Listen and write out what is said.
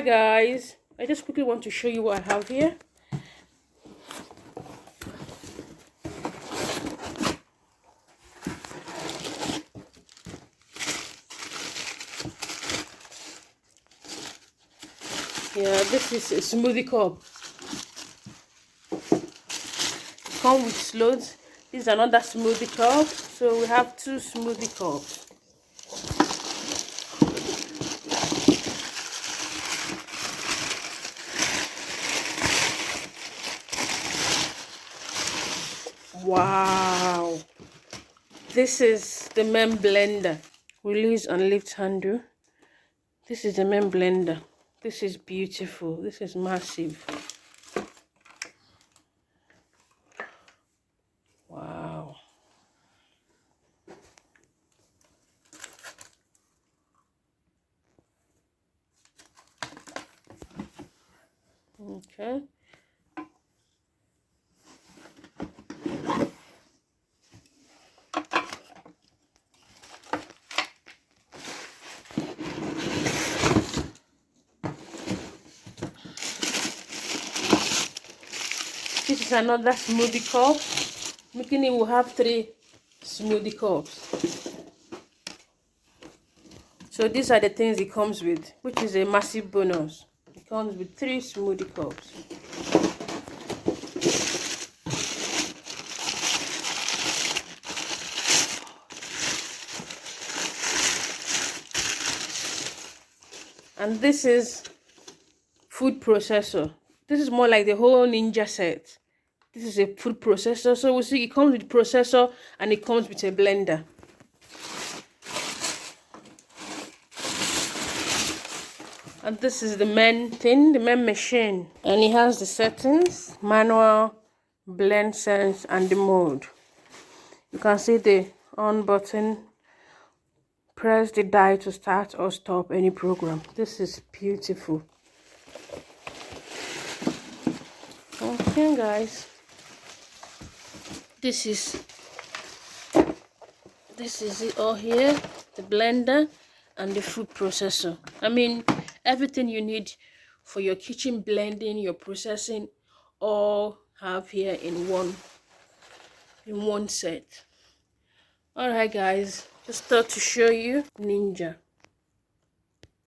Hi guys, I just quickly want to show you what I have here. Yeah, this is a smoothie cup. Come with loads. This is another smoothie cup. So we have two smoothie cups. Wow. This is the men blender. Release and lift handle. This is the men blender. This is beautiful. This is massive. Wow. Okay. This is another smoothie cup. Making it will have 3 smoothie cups. So these are the things it comes with, which is a massive bonus. It comes with 3 smoothie cups. And this is food processor. This is more like the whole Ninja set. This is a food processor. So we see it comes with processor and it comes with a blender. And this is the men thing, the men machine. And it has the settings, manual, blend sense, and the mode. You can see the on button. Press the die to start or stop any program. This is beautiful. Okay guys, this is it all here, the blender and the food processor. I mean, everything you need for your kitchen blending, your processing, all have here in one set. All right guys, just thought to show you Ninja.